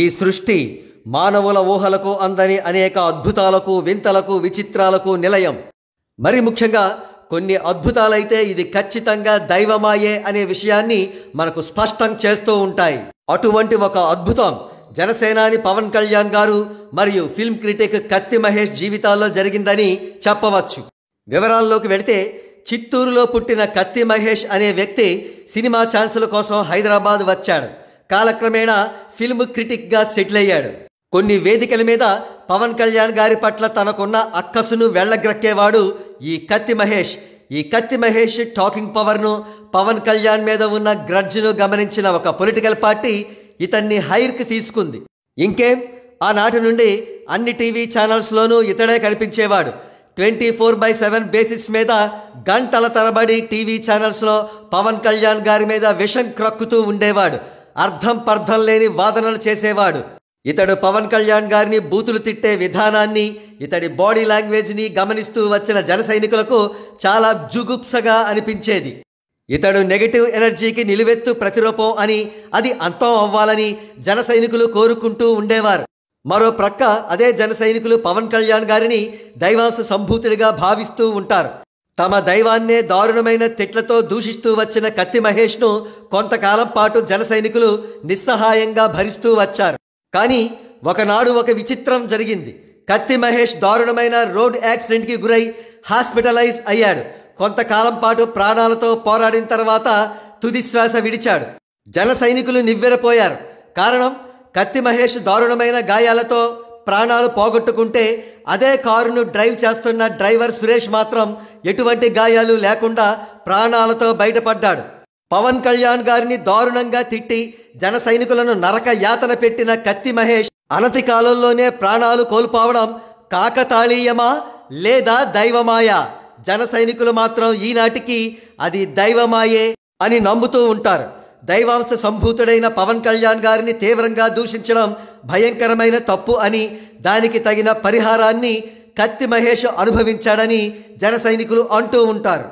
ఈ సృష్టి మానవుల ఊహలకు అందని అనేక అద్భుతాలకు, వింతలకు, విచిత్రాలకు నిలయం. మరి ముఖ్యంగా కొన్ని అద్భుతాలైతే ఇది ఖచ్చితంగా దైవమాయే అనే విషయాన్ని మనకు స్పష్టం చేస్తూ ఉంటాయి. అటువంటి ఒక అద్భుతం జనసేనాని పవన్ కళ్యాణ్ గారు మరియు ఫిల్మ్ క్రిటిక్ కత్తి మహేష్ జీవితాల్లో జరిగిందని చెప్పవచ్చు. వివరాల్లోకి వెళితే, చిత్తూరులో పుట్టిన కత్తి మహేష్ అనే వ్యక్తి సినిమా ఛాన్సుల కోసం హైదరాబాద్ వచ్చాడు. కాలక్రమేణా ఫిల్మ్ క్రిటిక్గా సెటిల్ అయ్యాడు. కొన్ని వేదికల మీద పవన్ కళ్యాణ్ గారి పట్ల తనకున్న అక్కసును వెళ్ళగ్రక్కేవాడు ఈ కత్తి మహేష్. ఈ కత్తి మహేష్ టాకింగ్ పవర్ను, పవన్ కళ్యాణ్ మీద ఉన్న గ్రడ్జ్ను గమనించిన ఒక పొలిటికల్ పార్టీ ఇతన్ని హైర్కి తీసుకుంది. ఇంకేం, ఆనాటి నుండి అన్ని టీవీ ఛానల్స్లోనూ ఇతడే కనిపించేవాడు. 24/7 బేసిస్ మీద గంటల తరబడి టీవీ ఛానల్స్లో పవన్ కళ్యాణ్ గారి మీద విషం క్రక్కుతూ ఉండేవాడు. అర్థం పర్థం లేని వాదనలు చేసేవాడు. ఇతడు పవన్ కళ్యాణ్ గారిని బూతులు తిట్టే విధానాన్ని, ఇతడి బాడీ లాంగ్వేజ్ని గమనిస్తూ వచ్చిన జన సైనికులకు చాలా జుగుప్సగా అనిపించేది. ఇతడు నెగటివ్ ఎనర్జీకి నిలువెత్తు ప్రతిరూపం అని, అది అంతం అవ్వాలని జన సైనికులు కోరుకుంటూ ఉండేవారు. మరో ప్రక్క అదే జన సైనికులు పవన్ కళ్యాణ్ గారిని దైవాంశ సంభూతుడిగా భావిస్తూ ఉంటారు. తమ దైవాన్నే దారుణమైన తిట్లతో దూషిస్తూ వచ్చిన కత్తి మహేష్ను కొంతకాలం పాటు జన సైనికులు నిస్సహాయంగా భరిస్తూ వచ్చారు. కానీ ఒకనాడు ఒక విచిత్రం జరిగింది. కత్తి మహేష్ దారుణమైన రోడ్ యాక్సిడెంట్కి గురై హాస్పిటలైజ్ అయ్యాడు. కొంతకాలం పాటు ప్రాణాలతో పోరాడిన తర్వాత తుది శ్వాస విడిచాడు. జన సైనికులు నివ్వెరపోయారు. కారణం, కత్తి మహేష్ దారుణమైన గాయాలతో ప్రాణాలు పోగొట్టుకుంటే అదే కారును డ్రైవ్ చేస్తున్న డ్రైవర్ సురేష్ మాత్రం ఎటువంటి గాయాలు లేకుండా ప్రాణాలతో బయటపడ్డాడు. పవన్ కళ్యాణ్ గారిని దారుణంగా తిట్టి జన సైనికులను నరక యాతన పెట్టిన కత్తి మహేష్ అనతి కాలంలోనే ప్రాణాలు కోల్పోవడం కాకతాళీయమా లేదా దైవమాయా? జన సైనికులు మాత్రం ఈనాటికి అది దైవమాయే అని నమ్ముతూ ఉంటారు. దైవాంశ సంభూతుడైన పవన్ కళ్యాణ్ గారిని తీవ్రంగా దూషించడం భయంకరమైన తప్పు అని, దానికి తగిన పరిహారాన్ని కత్తి మహేష్ అనుభవించాడని జన సైనికులు అంటూ ఉంటారు.